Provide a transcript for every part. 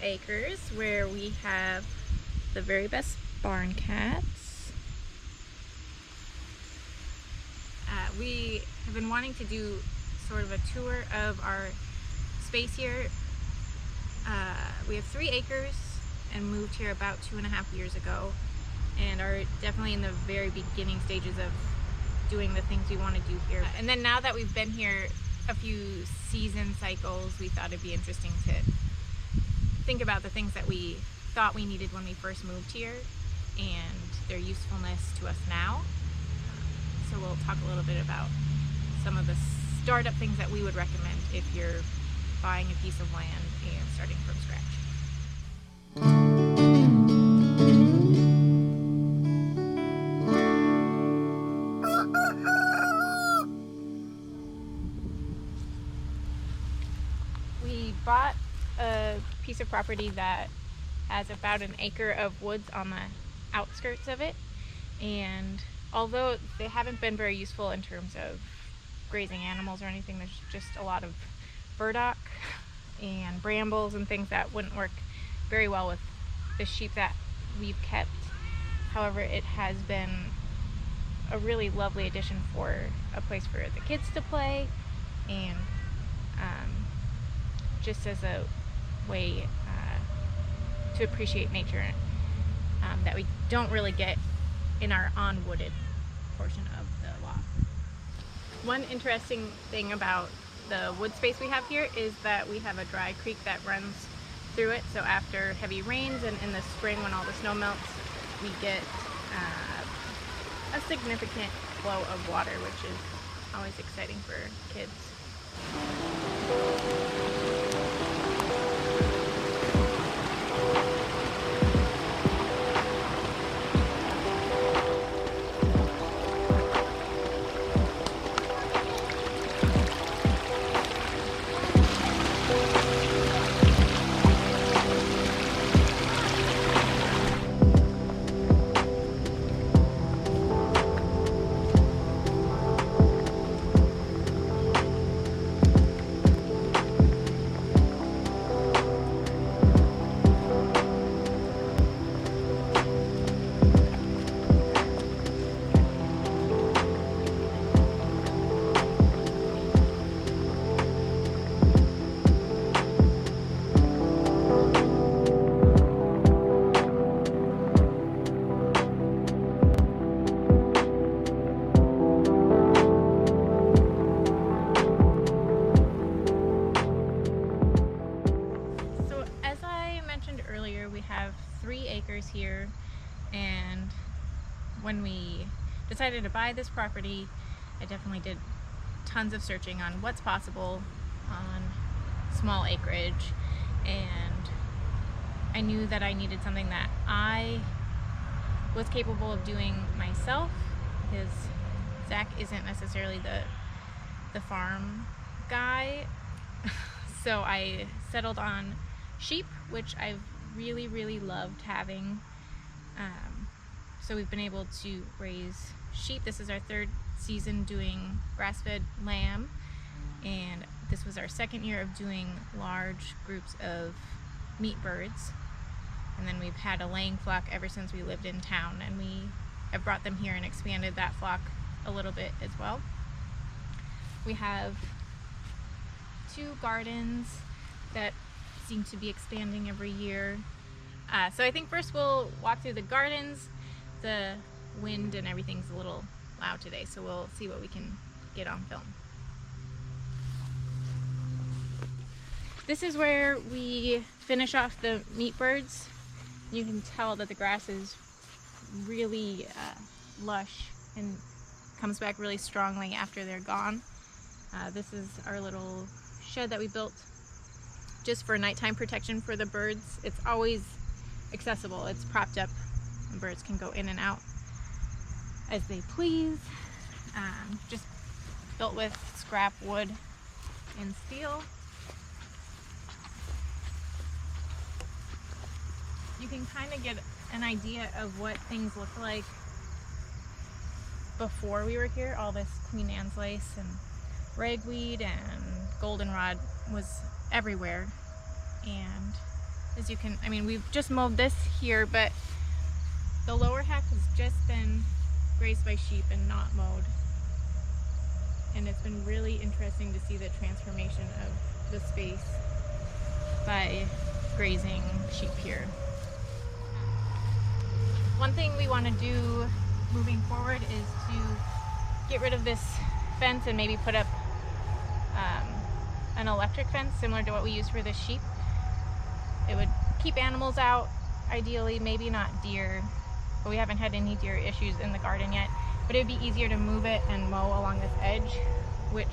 acres where we have the very best barn cats. We have been wanting to do sort of a tour of our space here. We have 3 acres and moved here about 2.5 years ago, and are definitely in the very beginning stages of doing the things we want to do here. And then now that we've been here a few season cycles, we thought it'd be interesting to think about the things that we thought we needed when we first moved here and their usefulness to us now. So we'll talk a little bit about some of the startup things that we would recommend if you're buying a piece of land and starting from scratch. We bought a piece of property that has about an acre of woods on the outskirts of it, and although they haven't been very useful in terms of grazing animals or anything, there's just a lot of burdock and brambles and things that wouldn't work very well with the sheep that we've kept. However, it has been a really lovely addition for a place for the kids to play, and just as a way to appreciate nature that we don't really get in our unwooded portion of the lot. One interesting thing about the wood space we have here is that we have a dry creek that runs through it. So after heavy rains and in the spring when all the snow melts, we get a significant flow of water, which is always exciting for kids. We have 3 acres here, and when we decided to buy this property, I definitely did tons of searching on what's possible on small acreage, and I knew that I needed something that I was capable of doing myself, because Zach isn't necessarily the farm guy. So I settled on sheep, which I've really loved having. So we've been able to raise sheep. This is our 3rd season doing grass-fed lamb, and this was our 2nd year of doing large groups of meat birds. And then we've had a laying flock ever since we lived in town, and we have brought them here and expanded that flock a little bit as well. We have 2 gardens that seem to be expanding every year. So I think first we'll walk through the gardens. The wind and everything's a little loud today, so we'll see what we can get on film. This is where we finish off the meat birds. You can tell that the grass is really lush and comes back really strongly after they're gone. This is our little shed that we built just for nighttime protection for the birds. It's always accessible. It's propped up and birds can go in and out as they please. Just built with scrap wood and steel. You can kind of get an idea of what things look like before we were here. All this Queen Anne's lace and ragweed and goldenrod was everywhere, and As you can, I mean, we've just mowed this here, but the lower half has just been grazed by sheep and not mowed. And it's been really interesting to see the transformation of the space by grazing sheep here. One thing we want to do moving forward is to get rid of this fence and maybe put up an electric fence similar to what we use for the sheep. It would keep animals out, ideally, maybe not deer, but we haven't had any deer issues in the garden yet. But it would be easier to move it and mow along this edge, which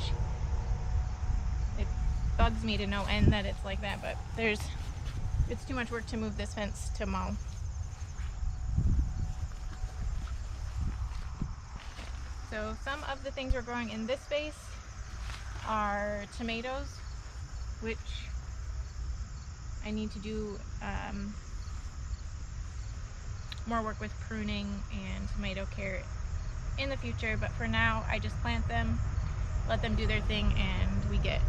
it bugs me to no end that it's like that, but it's too much work to move this fence to mow. So some of the things we're growing in this space are tomatoes, which I need to do more work with pruning and tomato care in the future, but for now I just plant them, let them do their thing, and we get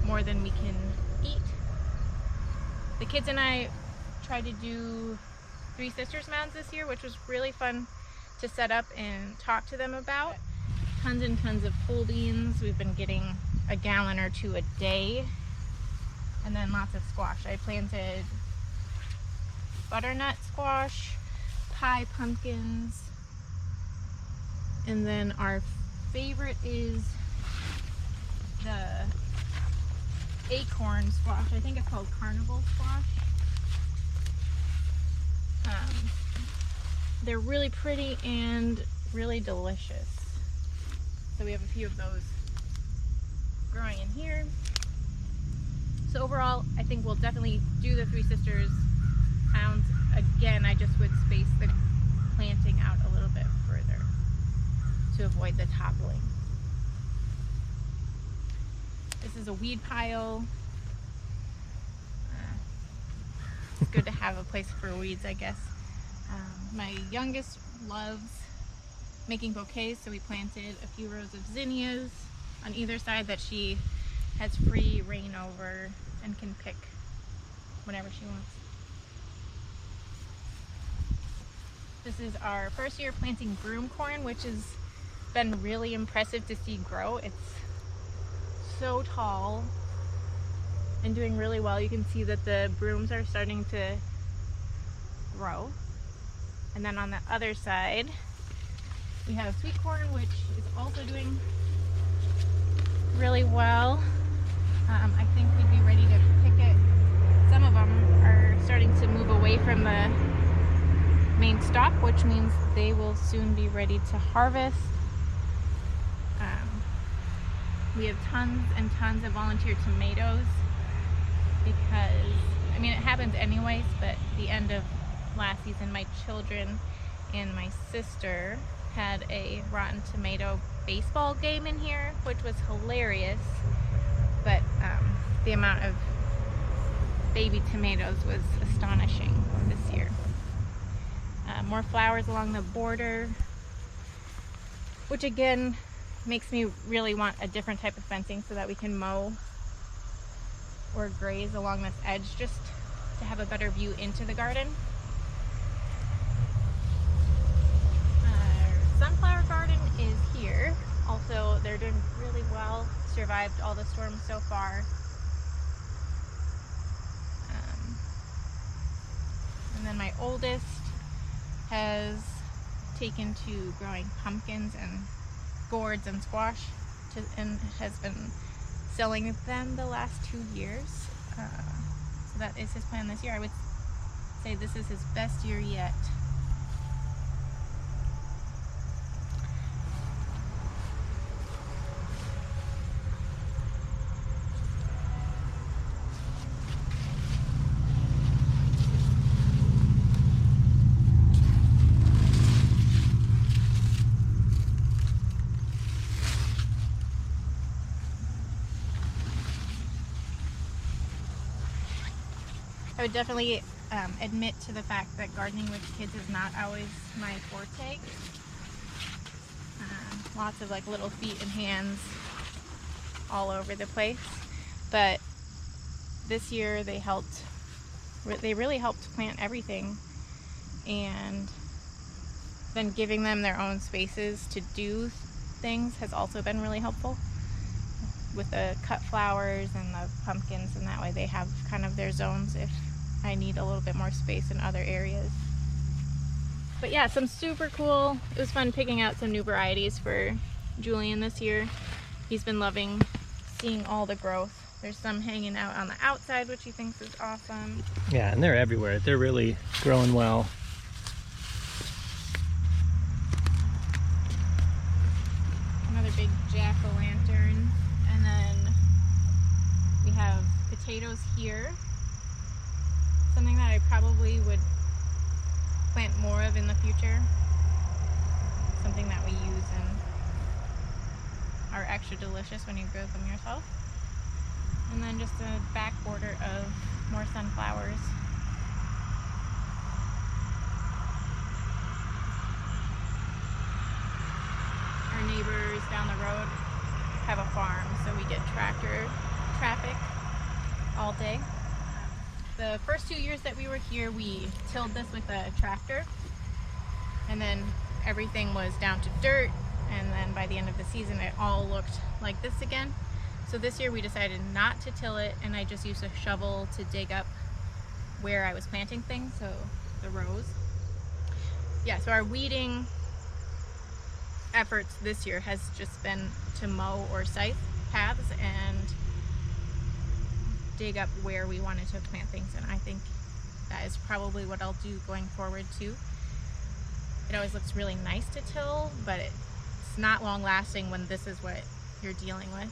more than we can eat. The kids and I tried to do Three Sisters mounds this year, which was really fun to set up and talk to them about. Tons and tons of pole beans. We've been getting a gallon or two a day, and then lots of squash. I planted butternut squash, pie pumpkins, and then our favorite is the acorn squash. I think it's called carnival squash. They're really pretty and really delicious. So we have a few of those growing in here. So overall, I think we'll definitely do the Three Sisters mounds again. I just would space the planting out a little bit further to avoid the toppling. This is a weed pile. It's good to have a place for weeds, I guess. My youngest loves making bouquets, so we planted a few rows of zinnias on either side that she has free reign over and can pick whenever she wants. This is our first year planting broom corn, which has been really impressive to see grow. It's so tall and doing really well. You can see that the brooms are starting to grow. And then on the other side, we have sweet corn, which is also doing really well. I think we'd be ready to pick it. Some of them are starting to move away from the main stalk, which means they will soon be ready to harvest. We have tons and tons of volunteer tomatoes because, I mean, it happens anyways, but the end of last season, my children and my sister had a rotten tomato baseball game in here, which was hilarious, but the amount of baby tomatoes was astonishing this year. More flowers along the border, which again makes me really want a different type of fencing so that we can mow or graze along this edge just to have a better view into the garden. Sunflower garden is here. Also, they're doing really well. Survived all the storms so far. And then my oldest has taken to growing pumpkins and gourds and squash and has been selling them the last 2 years. So that is his plan this year. I would say this is his best year yet. I would definitely admit to the fact that gardening with kids is not always my forte. Lots of like little feet and hands all over the place. But this year they helped they really helped plant everything, and then giving them their own spaces to do things has also been really helpful with the cut flowers and the pumpkins, and that way they have kind of their zones if I need a little bit more space in other areas. But yeah, some super cool, it was fun picking out some new varieties for Julian this year. He's been loving seeing all the growth. There's some hanging out on the outside, which he thinks is awesome. Yeah, and they're everywhere. They're really growing well. Another big jack-o'-lantern. And then we have potatoes here. Something that I probably would plant more of in the future. Something that we use and are extra delicious when you grow them yourself. And then just a back border of more sunflowers. Our neighbors down the road have a farm, so we get tractor traffic all day. The first 2 years that we were here, we tilled this with a tractor, and then everything was down to dirt, and then by the end of the season it all looked like this again. So this year we decided not to till it, and I just used a shovel to dig up where I was planting things, so the rows. Yeah, so our weeding efforts this year has just been to mow or scythe paths and dig up where we wanted to plant things, and I think that is probably what I'll do going forward too. It always looks really nice to till, but it's not long lasting when this is what you're dealing with.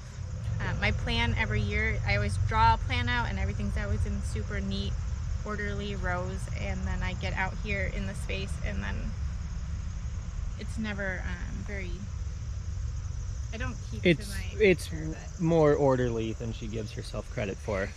My plan every year, I always draw a plan out and everything's always in super neat, orderly rows, and then I get out here in the space and then it's never very, I don't keep to my It's picture, but more orderly than she gives herself credit for.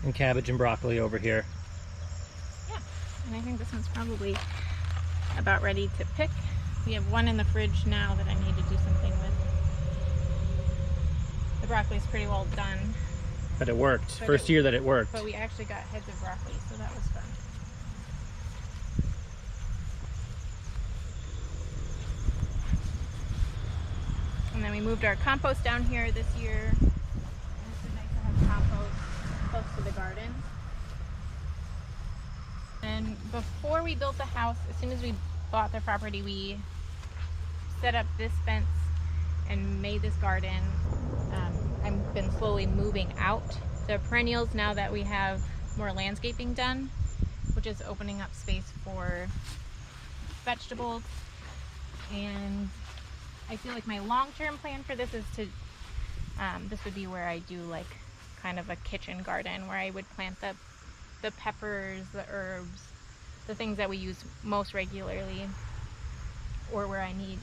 And cabbage and broccoli over here. yeah, and I think this one's probably about ready to pick. We have one in the fridge now that I need to do something with. The broccoli's pretty well done. But it worked. First year that it worked. But we actually got heads of broccoli, so that was fun. And then we moved our compost down here this year. And it's been nice to have compost close to the garden. And before we built the house, as soon as we bought the property, we set up this fence and made this garden. I've been slowly moving out the perennials now that we have more landscaping done, which is opening up space for vegetables. And I feel like my long-term plan for this is to, this would be where I do like kind of a kitchen garden where I would plant the peppers, the herbs, the things that we use most regularly, or where I need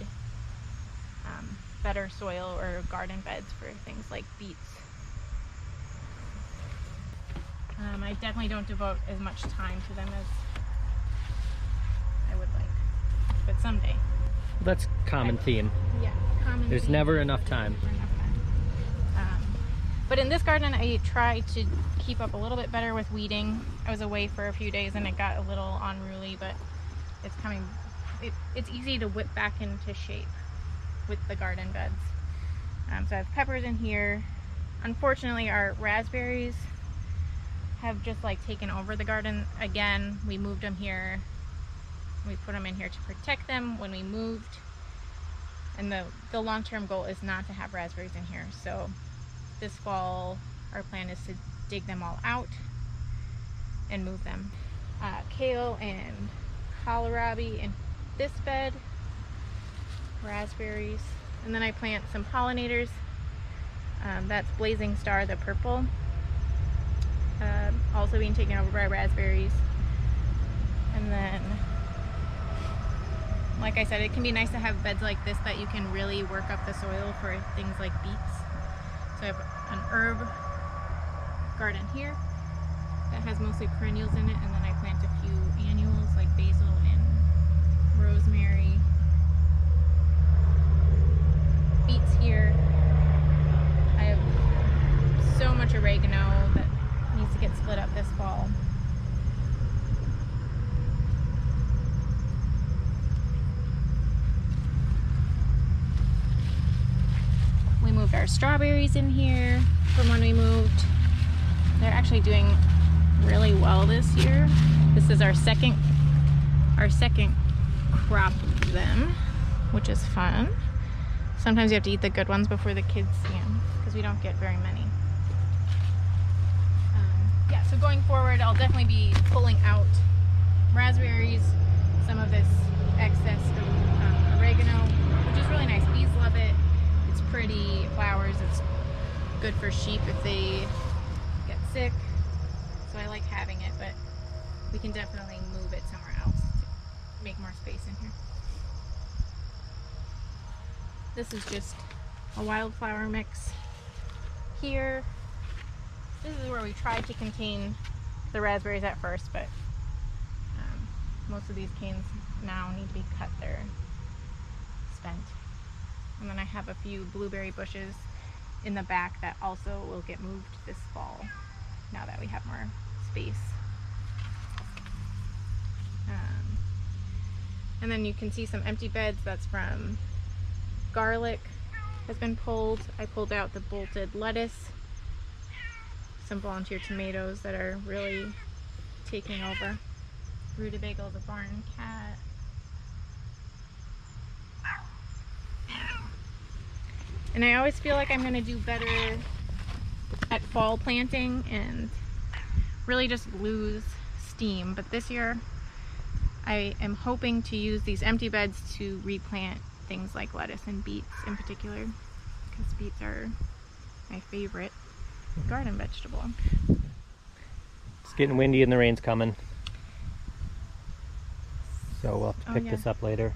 better soil or garden beds for things like beets. I definitely don't devote as much time to them as I would like, but someday. That's common theme. Yeah, common There's theme. never enough time. Never enough time. But in this garden, I try to keep up a little bit better with weeding. I was away for a few days and it got a little unruly, but it's coming. It's easy to whip back into shape with the garden beds. So I have peppers in here. Unfortunately, our raspberries have just like taken over the garden again. We moved them here. We put them in here to protect them when we moved. And the long-term goal is not to have raspberries in here. So this fall, our plan is to dig them all out and move them. Kale and kohlrabi in this bed, raspberries, and then I plant some pollinators. That's Blazing Star, the purple, also being taken over by raspberries. And then, like I said, it can be nice to have beds like this that you can really work up the soil for things like beets. So I have an herb garden here, that has mostly perennials in it, and then I plant a few annuals like basil and rosemary. Beets here. I have so much oregano that needs to get split up this fall. We moved our strawberries in here from when we moved. They're actually doing really well this year. This is our second crop of them, which is fun. Sometimes you have to eat the good ones before the kids see them because we don't get very many. Yeah, so going forward, I'll definitely be pulling out raspberries, some of this excess oregano, which is really nice. Bees love it. It's pretty, it flowers. It's good for sheep if they get sick. So I like having it, but we can definitely move it somewhere else to make more space in here. This is just a wildflower mix here. This is where we tried to contain the raspberries at first, but most of these canes now need to be cut. They're spent. And then I have a few blueberry bushes in the back that also will get moved this fall now that we have more space. And then you can see some empty beds. That's from garlic has been pulled. I pulled out the bolted lettuce, some volunteer tomatoes that are really taking over. Rutabaga, the barn cat. And I always feel like I'm going to do better at fall planting and really just lose steam. But this year I am hoping to use these empty beds to replant things like lettuce and beets in particular, because beets are my favorite garden vegetable. It's getting windy and the rain's coming. So we'll have to pick this up later.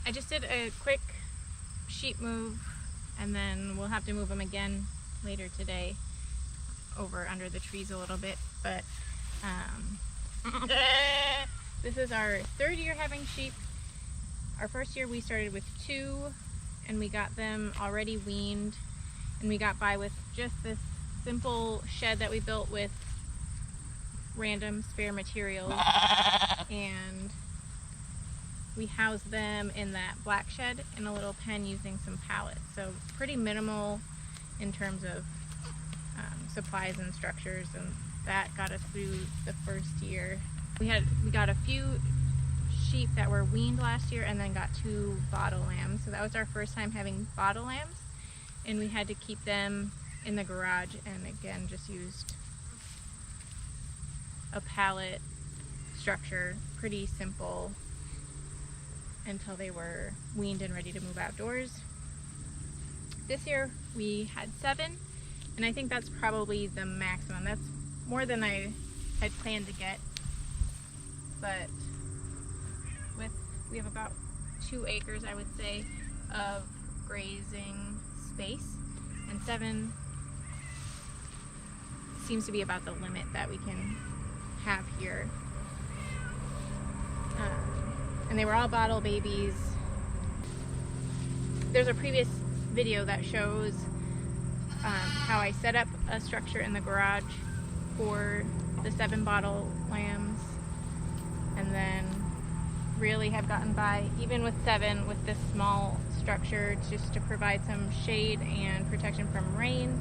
I just did a quick sheep move, and then we'll have to move them again later today over under the trees a little bit. But this is our third year having sheep. Our first year we started with 2, and we got them already weaned, and we got by with just this simple shed that we built with random spare materials, and we housed them in that black shed in a little pen using some pallets. So pretty minimal in terms of supplies and structures, and that got us through the first year. We got a few sheep that were weaned last year, and then got 2 bottle lambs. So that was our first time having bottle lambs, and we had to keep them in the garage, and again just used a pallet structure, pretty simple, until they were weaned and ready to move outdoors. This year we had 7, and I think that's probably the maximum. That's more than I had planned to get, but we have about 2 acres, I would say, of grazing space, and 7 seems to be about the limit that we can have here. And they were all bottle babies. There's a previous video that shows how I set up a structure in the garage for the 7 bottle lambs, and then really have gotten by, even with 7, with this small structure, just to provide some shade and protection from rain.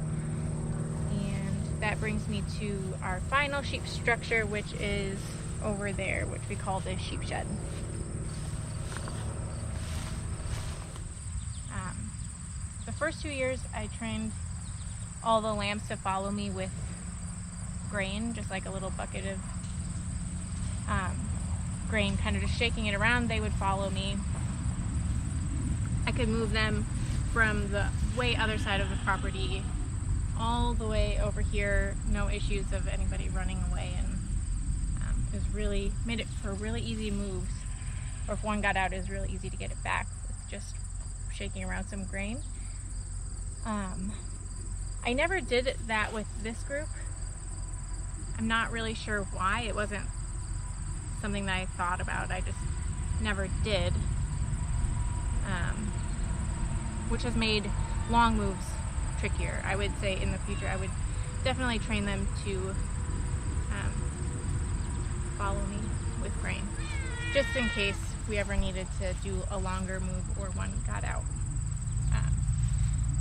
And that brings me to our final sheep structure, which is over there, which we call the sheep shed. The first 2 years I trained all the lambs to follow me with grain, just like a little bucket of grain, kind of just shaking it around. They would follow me. I could move them from the way other side of the property all the way over here, no issues of anybody running away, and it was really made it for really easy moves, or if one got out, it was really easy to get it back with just shaking around some grain. I never did that with this group. I'm not really sure why. It wasn't something that I thought about. I just never did, which has made long moves trickier. I would say in the future I would definitely train them to follow me with grain, just in case we ever needed to do a longer move or one got out.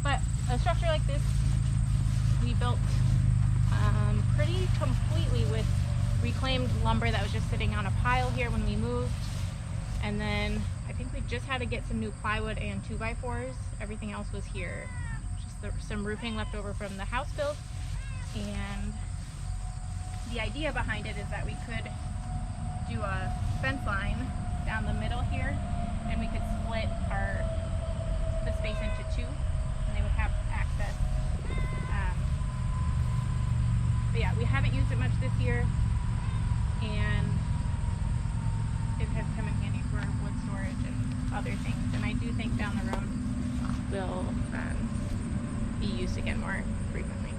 But a structure like this we built pretty completely with reclaimed lumber that was just sitting on a pile here when we moved, and then I think we just had to get some new plywood and 2x4s. Everything else was here, just some roofing left over from the house build. And the idea behind it is that we could do a fence line down the middle here, and we could split the space into 2, and they would have access. But yeah, we haven't used it much this year, and it has come in handy for wood storage and other things. And I do think down the road will be used again more frequently.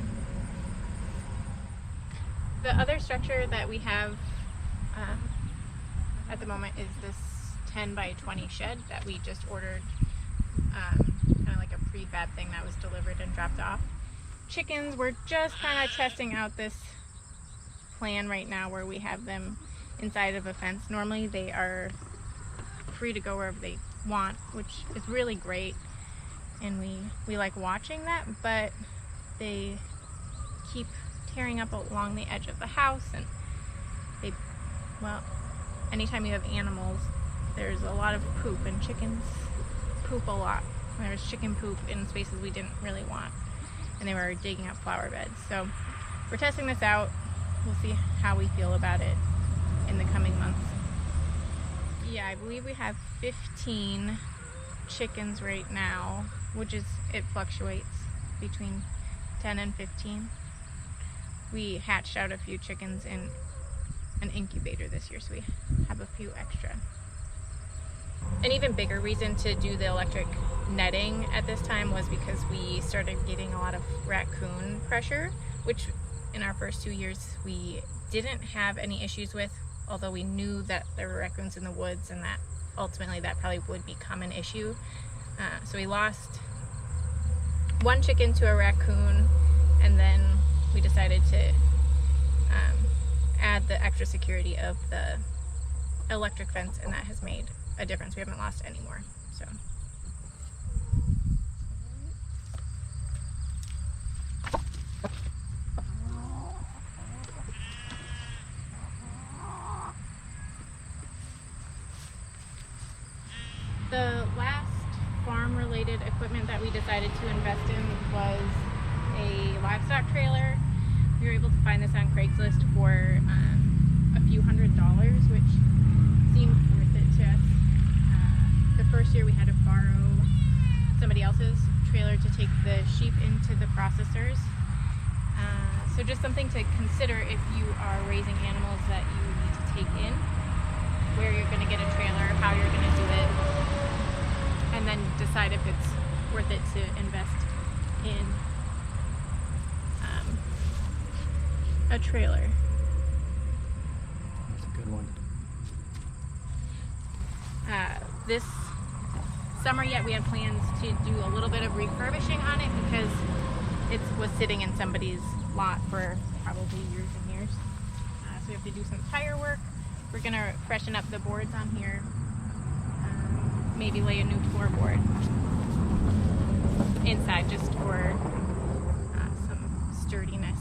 The other structure that we have at the moment is this 10 by 20 shed that we just ordered, kind of like a prefab thing that was delivered and dropped off. Chickens, we're just kind of testing out this plan right now where we have them inside of a fence. Normally they are free to go wherever they want, which is really great, and we like watching that, but they keep tearing up along the edge of the house, and anytime you have animals, there's a lot of poop, and chickens poop a lot. There's chicken poop in spaces we didn't really want, and they were digging up flower beds. So we're testing this out. We'll see how we feel about it in the coming months. Yeah, I believe we have 15 chickens right now, it fluctuates between 10 and 15. We hatched out a few chickens in an incubator this year, so we have a few extra. An even bigger reason to do the electric netting at this time was because we started getting a lot of raccoon pressure, which in our first 2 years we didn't have any issues with, although we knew that there were raccoons in the woods and that ultimately that probably would become an issue. So we lost one chicken to a raccoon, and then we decided to add the extra security of the electric fence, and that has made a difference. We haven't lost any more. So the last farm-related equipment that we decided to invest in was a livestock trailer. We were able to find this on Craigslist for a few $100s, which seemed worth it to us. The first year we had to borrow somebody else's trailer to take the sheep into the processors. So just something to consider if you are raising animals that you need to take in, where you're going to get a trailer, how you're going to do it, and then decide if it's worth it to invest in a trailer. That's a good one. This summer yet we had plans to do a little bit of refurbishing on it because it was sitting in somebody's lot for probably years and years. So we have to do some tire work. We're going to freshen up the boards on here. Maybe lay a new floorboard inside just for some sturdiness.